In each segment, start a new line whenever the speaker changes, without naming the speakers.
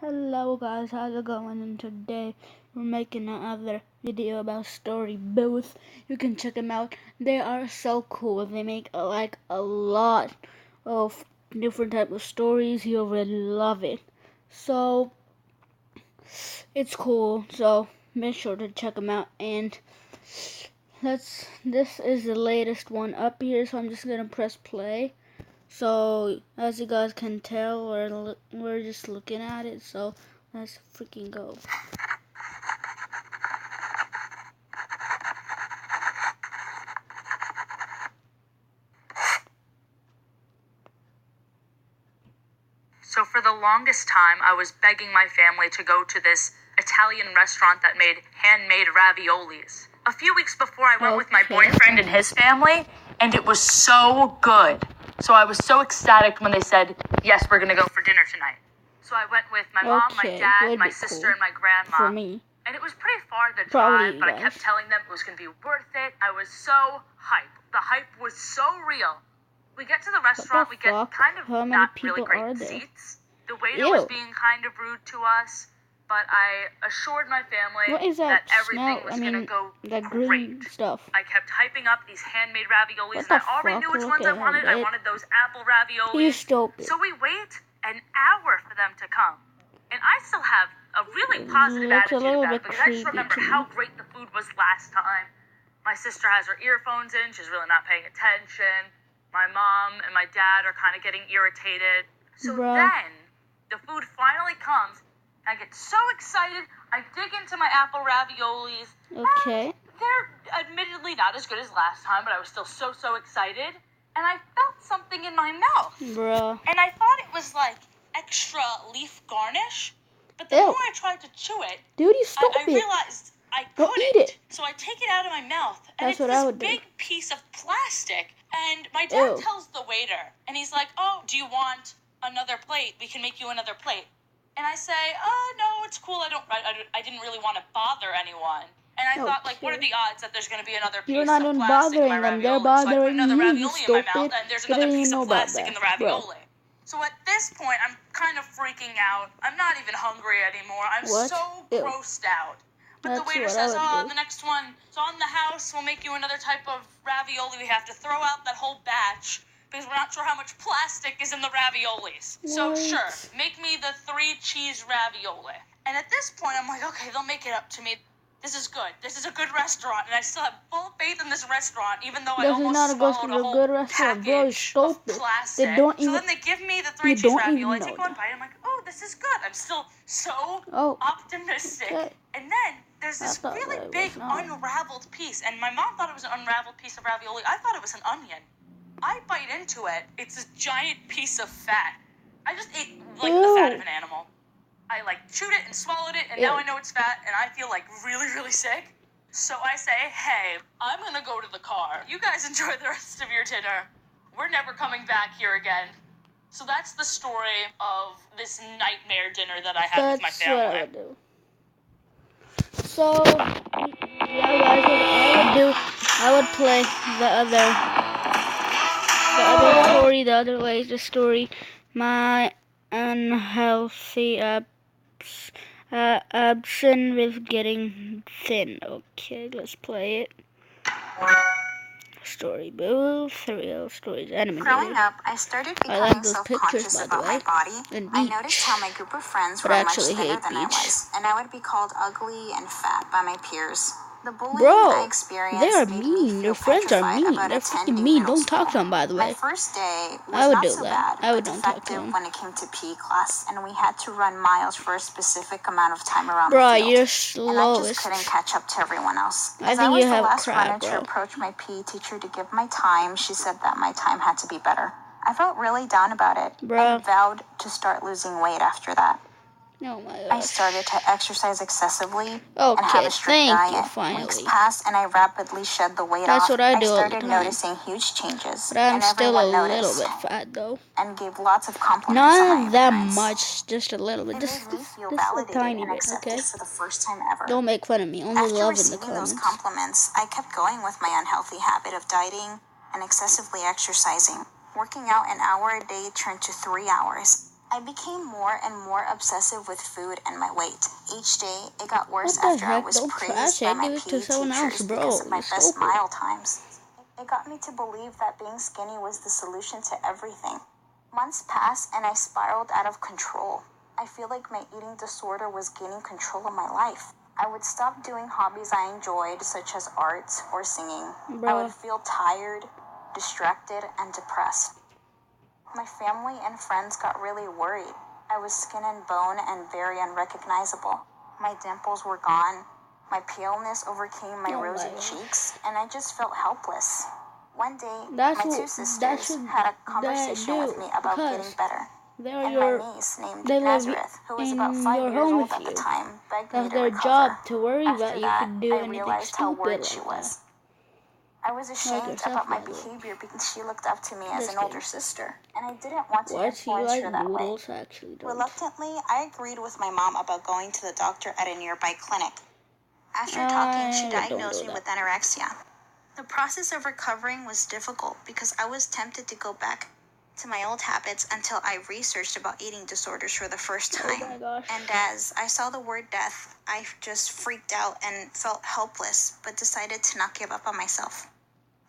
Hello guys, how's it going? And today we're making another video about story booths. You can check them out. They are so cool. They make like a lot of different type of stories. You'll really love it. So it's cool. So make sure to check them out. And this is the latest one up here. So I'm just gonna press play. So as you guys can tell, we're just looking at it. So let's freaking go.
So for the longest time, I was begging my family to go to this Italian restaurant that made handmade raviolis. A few weeks before, I went with my boyfriend and his family, and it was so good. So I was so ecstatic when they said, yes, we're going to go for dinner tonight. So I went with my mom, my dad, my sister, and my grandma.
For me.
And it was pretty far the drive, but I kept telling them it was going to be worth it. I was so hyped. The hype was so real. We get to the restaurant, we get kind of not really great seats. The waiter was being kind of rude to us, but I assured my family that everything was going to go great. I kept hyping up these handmade raviolis, and I already knew which ones I wanted. I wanted those apple raviolis. So we wait an hour for them to come. And I still have a really positive attitude about it, because I just remember how great the food was last time. My sister has her earphones in, she's really not paying attention. My mom and my dad are kind of getting irritated. So then, the food finally comes. I get so excited. I dig into my apple raviolis.
Okay.
They're admittedly not as good as last time, but I was still so excited. And I felt something in my mouth. And I thought it was like extra leaf garnish. But the more I tried to chew it, I realized I couldn't.
Eat it.
So I take it out of my mouth. And it's this big piece of plastic. And my dad tells the waiter, and he's like, oh, do you want another plate? We can make you another plate. And I say, oh, no, it's cool. I didn't really want to bother anyone. And I thought, like, what are the odds that there's going to be another piece of plastic in my ravioli? So I put another ravioli in my mouth, and there's another piece of plastic in the ravioli. So at this point, I'm kind of freaking out. I'm not even hungry anymore. I'm so grossed out. But the waiter says, the next one, it's on the house, we'll make you another type of ravioli. We have to throw out that whole batch because we're not sure how much plastic is in the raviolis. So sure, make me the 3 cheese ravioli. And at this point, I'm like, okay, they'll make it up to me. This is good. This is a good restaurant, and I still have full faith in this restaurant, even though I almost swallowed a whole package of plastic. So then they give me the 3 cheese ravioli. I take one bite, I'm like, oh, this is good. I'm still so optimistic. And then there's this really big unraveled piece, and my mom thought it was an unraveled piece of ravioli. I thought it was an onion. I bite into it. It's this giant piece of fat. I just ate like the fat of an animal. I like chewed it and swallowed it, and now I know it's fat, and I feel like really sick. So I say, hey, I'm gonna go to the car. You guys enjoy the rest of your dinner. We're never coming back here again. So that's the story of this nightmare dinner that I had with my family.
So, yeah guys, what I would do, I would play the other latest story, my unhealthy absent with getting thin. Okay, let's play it. Story booth, real stories, animated.
Growing up, I started becoming self-conscious about my body. I noticed how my group of friends were much thinner than I was, and I would be called ugly and fat by my peers. The bullying I experienced
they are mean. Your friends are mean. They're freaking mean. Don't talk to them, by the way.
My first day was not so bad, but effective when it came to PE class, and we had to run miles for a specific amount of time around the field.
You're slowest.
And I just couldn't catch up to everyone else. As I was the last runner to approach my PE teacher to give my time, she said that my time had to be better. I felt really down about it and vowed to start losing weight after that.
Oh my gosh.
I started to exercise excessively and have a strict diet. Weeks passed and I rapidly shed the weight off.
What I do.
I started noticing huge changes.
But I'm
and
still a
little
bit fat though.
And gave lots of compliments.
Not that much, just a little bit. Just a tiny bit, okay?
For the first time ever.
Don't make fun of me. Only
After
love in the
receiving
comments.
those compliments, I kept going with my unhealthy habit of dieting and excessively exercising. Working out an hour a day turned to 3 hours. I became more and more obsessive with food and my weight. Each day, it got worse after I was praised by my PE teachers because of my best mile times. It got me to believe that being skinny was the solution to everything. Months passed and I spiraled out of control. I feel like my eating disorder was gaining control of my life. I would stop doing hobbies I enjoyed, such as art or singing. I would feel tired, distracted, and depressed. My family and friends got really worried. I was skin and bone and very unrecognizable. My dimples were gone. My paleness overcame my rosy cheeks, and I just felt helpless. One day, my two sisters had a conversation with me about getting better. And my niece, named Nazareth, who was about 5 years old at the time, begged me to recover.
Job to worry
After
about you
that,
could do
I
anything
realized how
stupid
worried
like
she
that.
was. I was ashamed about my behavior because she looked up to me as an older sister, and I didn't want to influence her that way. Reluctantly, I agreed with my mom about going to the doctor at a nearby clinic. After talking, she diagnosed me with anorexia. The process of recovering was difficult because I was tempted to go back to my old habits until I researched about eating disorders for the first time.
Oh my gosh.
And as I saw the word death, I just freaked out and felt helpless, but decided to not give up on myself.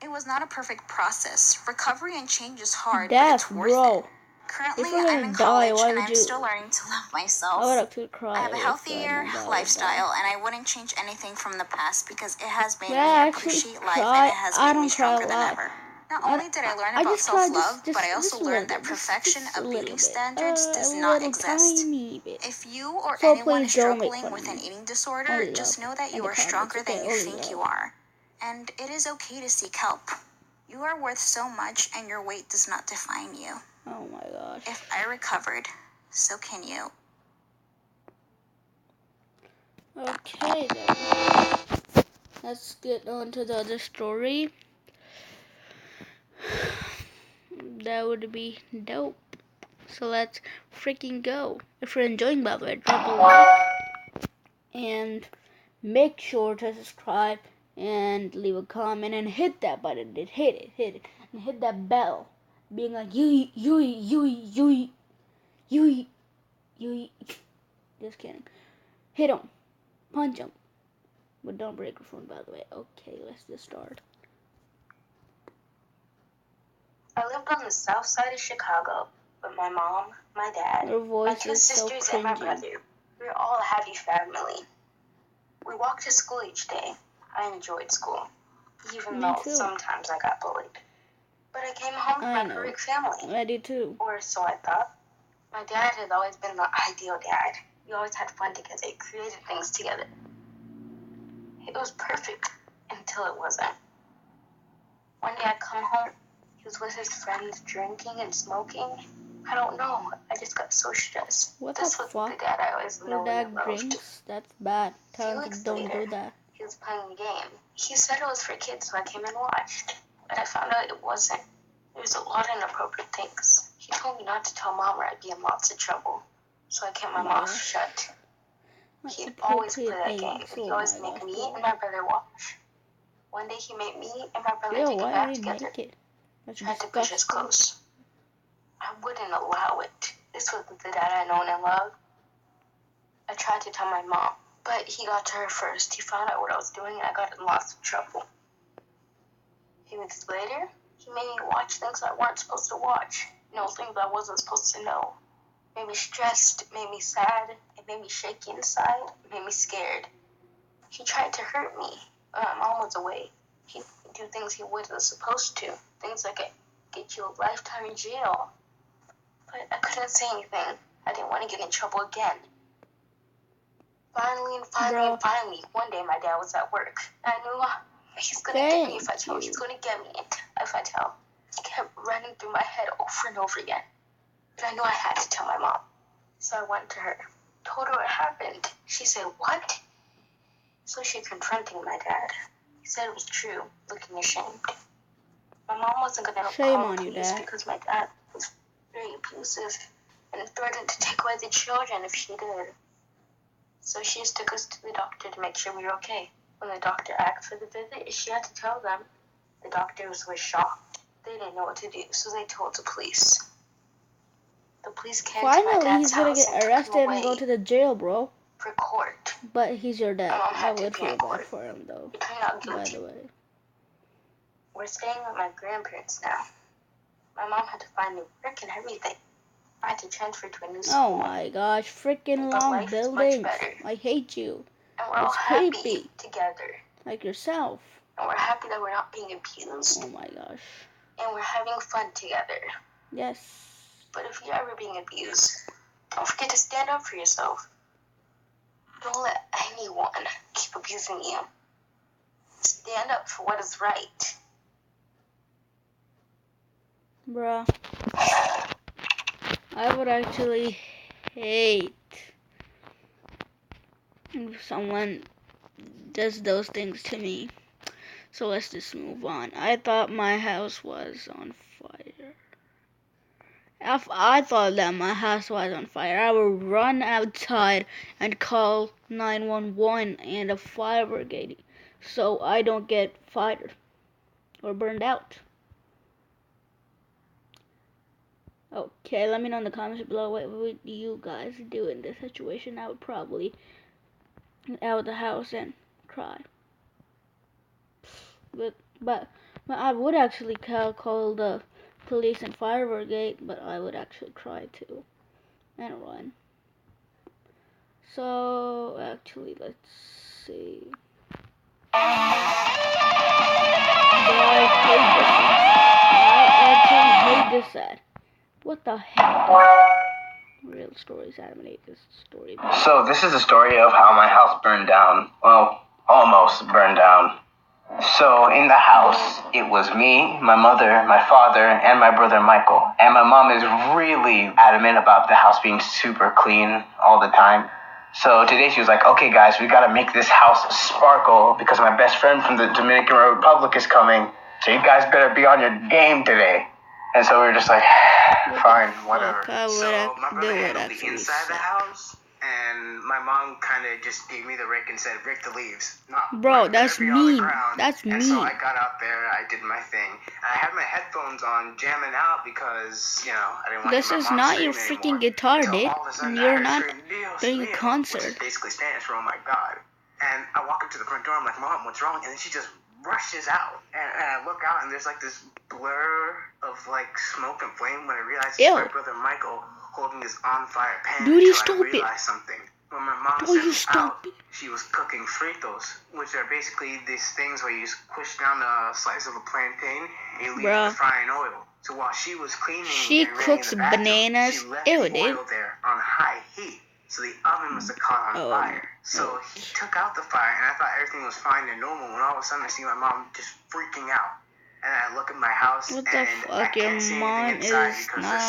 It was not a perfect process. Recovery and change is hard, but it's worth it. Currently, I'm in college and I'm still learning to love myself. I have a healthier lifestyle, and I wouldn't change anything from the past because it has made me appreciate life and it has made me stronger than ever. Not only did I learn about self-love, but I also learned that perfection of beauty standards does not exist. If you or anyone is struggling with an eating disorder, just know that you are stronger than you think you are. And it is okay to seek help. You are worth so much, and your weight does not define you.
Oh my gosh.
If I recovered, so can you.
Okay then. Let's get on to the other story. That would be dope. So let's freaking go. If you're enjoying, by the way, drop a like. And make sure to subscribe and leave a comment and hit that button. Hit it. And hit that bell. Being like, Yui. Just kidding. Hit him. Punch him. But don't break your phone, by the way. Okay, let's just start.
I lived on the south side of Chicago with my mom, my dad, my two sisters, and my brother. We were all a happy family. We walked to school each day. I enjoyed school, even though sometimes I got bullied. But I came home from a perfect family.
I did too.
Or so I thought. My dad had always been the ideal dad. We always had fun together, created things together. It was perfect until it wasn't. One day I come home, he was with his friends drinking and smoking. I don't know, I just got so stressed.
What
this
the
was
fuck?
The dad I always
Your dad drinks? That's bad. Tell him don't do that.
He was playing a game. He said it was for kids, so I came and watched. But I found out it wasn't. There was a lot of inappropriate things. He told me not to tell Mom or I'd be in lots of trouble. So I kept my mouth shut. He'd always play that game. He always make me and my brother watch. One day he made me and my brother take a bath together. Tried to push us close. I wouldn't allow it. This was the dad I known and loved. I tried to tell my mom, but he got to her first. He found out what I was doing and I got in lots of trouble. A few weeks later, he made me watch things I weren't supposed to watch. Things I wasn't supposed to know. Made me stressed, made me sad, it made me shaky inside, it made me scared. He tried to hurt me. My mom was away. He'd do things he wasn't supposed to. Things like get you a lifetime in jail. But I couldn't say anything. I didn't want to get in trouble again. Finally, one day my dad was at work. I knew he's going to get me if I tell. He's going to get me if I tell. It kept running through my head over and over again. But I knew I had to tell my mom. So I went to her, told her what happened. She said, "What?" So she confronted my dad. He said it was true, looking ashamed. My mom wasn't going to call the police because my dad was very abusive and threatened to take away the children if she did. So she just took us to the doctor to make sure we were okay. When the doctor asked for the visit, she had to tell them. The doctors were shocked. They didn't know what to do, so they told the police. The police came
Finally,
to my dad's
he's gonna
house
get arrested and go to the jail, bro.
For court.
But he's your dad. I would feel bad
for
him, though.
I'm not guilty.
By the way.
We're staying with my grandparents now. My mom had to find new work and everything. I had to transfer to a new school.
Oh my gosh, freaking long buildings. I hate you.
And we're all happy together.
Like yourself.
And we're happy that we're not being abused.
Oh my gosh.
And we're having fun together.
Yes.
But if you're ever being abused, don't forget to stand up for yourself. Don't let anyone keep abusing you. Stand up for what is right.
Bruh. I would actually hate if someone does those things to me. So let's just move on. I thought my house was on fire. If I thought that my house was on fire, I would run outside and call 911 and a fire brigade so I don't get fired or burned out. Okay, let me know in the comments below what would you guys do in this situation. I would probably get out of the house and cry. But I would actually call the police and fire brigade, but I would actually cry too and run. So actually, let's see. I actually hate this ad. What the heck? Real stories animate this story.
So this is the story of how my house burned down. Well, almost burned down. So in the house, it was me, my mother, my father, and my brother Michael. And my mom is really adamant about the house being super clean all the time. So today she was like, okay guys, we gotta make this house sparkle because my best friend from the Dominican Republic is coming. So you guys better be on your game today. And so we were just like, fine, whatever. So my brother handled the inside of the house. And my mom kind of just gave me the rake and said, rake the leaves.
Bro, that's mean. That's mean.
And so I got out there, I did my thing. And I had my headphones on, jamming out because, you know, I didn't want to hear my mom scream anymore.
This is not your freaking guitar, dude. And you're not doing a concert.
Which is basically Spanish for oh my god. And I walk up to the front door, I'm like, Mom, what's wrong? And then she just rushes out. And I look out, and there's like this blur of like smoke and flame when I realize it's my brother Michael holding this on-fire pan.
Dude, you stop it.
Something. When my mom sent me out, she was cooking fritos, which are basically these things where you squish down a slice of a plantain and you leave the frying oil. So while she was cleaning,
she cooks bananas.
She left the oil there on high heat. So the oven must have caught on fire. So he took out the fire, and I thought everything was fine and normal. When all of a sudden I see my mom just freaking out. And I look at my house,
what the fuck? Your mom is not.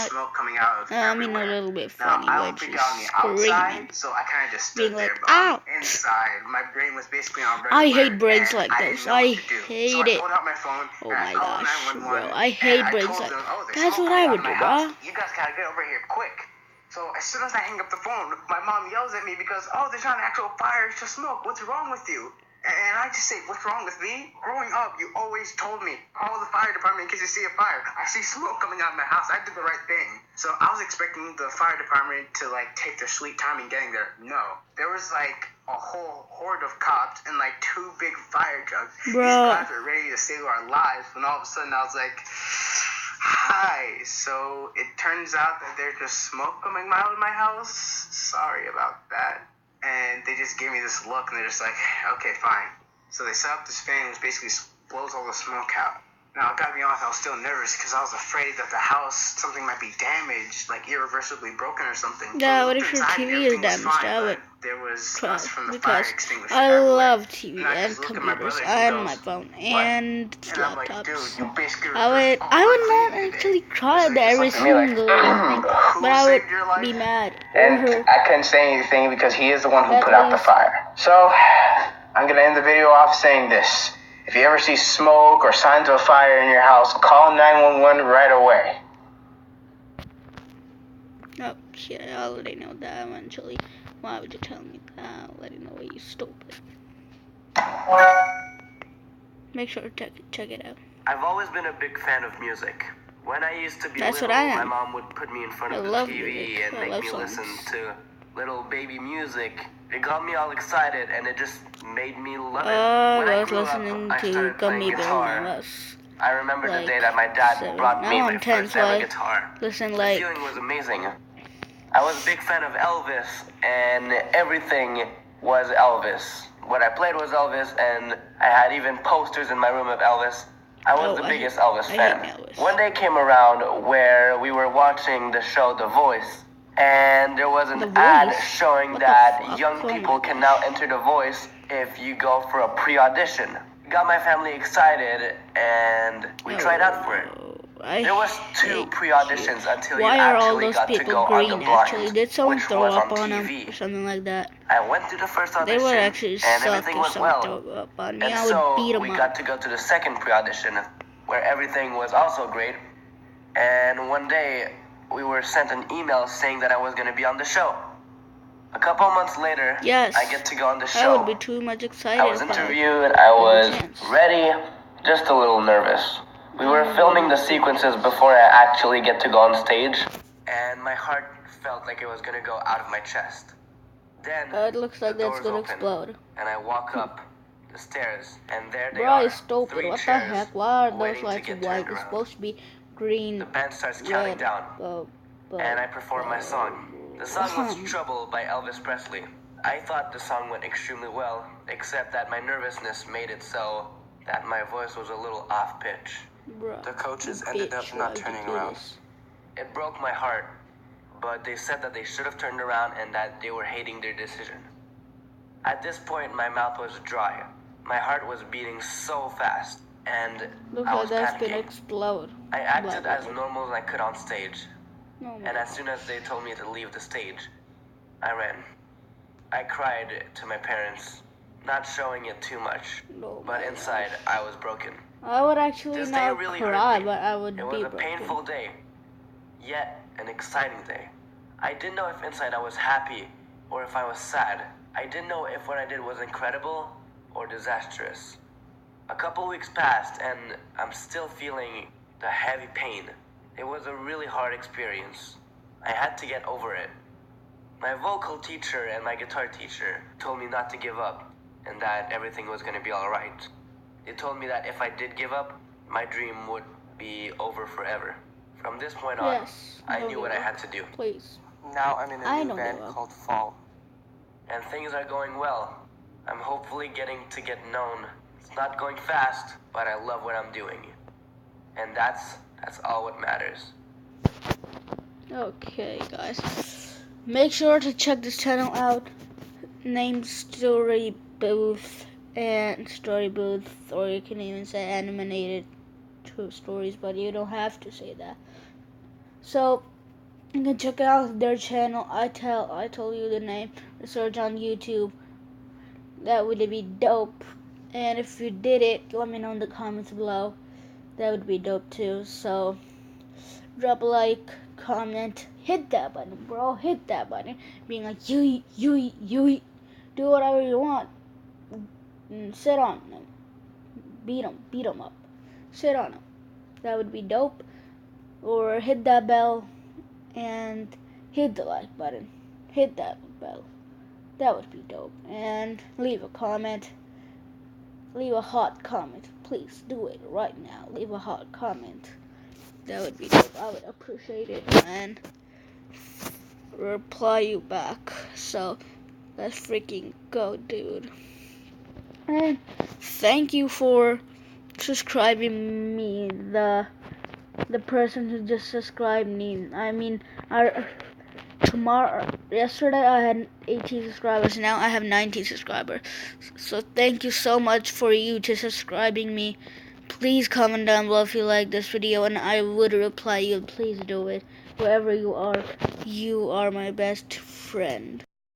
Smoke coming out of
I mean, a little bit funny, but she's screaming.
So I kind of just stood
being like,
there,
ow!
Inside, my brain was basically on red
I
alert,
hate brains like this. I hate
so
it.
I pulled out my phone,
oh my gosh, bro. I
hate
brains like that. That's what I would do, bro.
You guys gotta get over here quick. So as soon as I hang up the phone, my mom yells at me because, oh, there's not an actual fire, it's just smoke. What's wrong with you? And I just say, what's wrong with me? Growing up, you always told me, call the fire department in case you see a fire. I see smoke coming out of my house. I did the right thing. So I was expecting the fire department to, like, take their sweet time in getting there. No. There was, like, a whole horde of cops and, like, 2 big fire trucks.
Bro.
These guys were ready to save our lives. When all of a sudden I was like, hi. So it turns out that there's just smoke coming out of my house. Sorry about that. And they just gave me this look, and they're just like, okay, fine. So they set up this fan, which basically blows all the smoke out. Now, I gotta be honest, I was still nervous, because I was afraid that the house, something might be damaged, like irreversibly broken or something.
Yeah, what if your TV is damaged? I would cry, because I love TV and computers and my phone and laptops. I would not actually cry at every single thing, but I would be mad.
And I couldn't say anything because he is the one who put out the fire. So, I'm gonna end the video off saying this. If you ever see smoke or signs of a fire in your house, call 911 right away.
Oh, shit, I already know that eventually. Why would you tell me that? I'll let you know, you stupid. Make sure to check it out.
I've always been a big fan of music.
When I used to be little, my mom would put me in front of the TV and make me listen to little baby music. It got me all excited and it just made me love it. When I grew up, I started playing guitar. I remember the day that my dad brought me my first ever guitar. The feeling was amazing. I was a big fan of Elvis, and everything was Elvis. What I played was Elvis, and I had even posters in my room of Elvis. I was the biggest Elvis fan. One day came around where we were watching the show The Voice, and there was an ad showing that young people can now enter The Voice if you go for a pre-audition. Got my family excited, and we tried out for it. There was 2 pre-auditions until you actually got to go on the blind, which was on TV.
Or something like that.
I went to the first audition, and everything went well. And so we got to go to the second pre-audition, where everything was also great. And one day, we were sent an email saying that I was going to be on the show. A couple months later, I get to go on the show.
I would be too much excited.
I was interviewed, I was ready, just a little nervous. We were filming the sequences before I actually get to go on stage, and my heart felt like it was going to go out of my chest. Then,
it looks like that's going to explode.
And I walk up the stairs, and there they are, 3
what
chairs,
the heck? Why are those
waiting
lights
to get
white?
turned
It's
around.
supposed to be green,
The band starts counting down, and I perform my song. The song was Trouble by Elvis Presley. I thought the song went extremely well, except that my nervousness made it so that my voice was a little off-pitch. The coaches ended up not turning around. It broke my heart, but they said that they should have turned around and that they were hating their decision. At this point, my mouth was dry. My heart was beating so fast, and I was panicking. I acted as normal as I could on stage, and as soon as they told me to leave the stage, I ran. I cried to my parents, not showing it too much, but inside I was broken.
I would actually
This
not
day really
cry,
hurt me.
but I would be
It was a
broken.
painful day, yet an exciting day. I didn't know if inside I was happy or if I was sad. I didn't know if what I did was incredible or disastrous. A couple weeks passed and I'm still feeling the heavy pain. It was a really hard experience. I had to get over it. My vocal teacher and my guitar teacher told me not to give up and that everything was going to be alright. They told me that if I did give up, my dream would be over forever. From this point on, I knew what I had to do.
Please.
Now I'm in a new band called Fall. And things are going well. I'm hopefully getting to get known. It's not going fast, but I love what I'm doing. And that's all what matters.
Okay, guys. Make sure to check this channel out. Named Story Booth and Story Booth, or you can even say Animated True Stories, but you don't have to say that. So you can check out their channel. I told you the name. Search on YouTube. That would be dope. And if you did it, let me know in the comments below. That would be dope too. So drop a like, comment, hit that button, bro. Hit that button. Being like you, do whatever you want. Sit on them. Beat them up. Sit on them. That would be dope. Or hit that bell and hit the like button. Hit that bell. That would be dope. And leave a comment. Leave a hot comment. Please do it right now. Leave a hot comment. That would be dope. I would appreciate it and reply you back. So let's freaking go, dude. And thank you for subscribing me. The person who just subscribed me. I mean, yesterday I had 18 subscribers. Now I have 19 subscribers. So thank you so much for you to subscribing me. Please comment down below if you like this video, and I would reply you. Please do it. Whoever you are my best friend.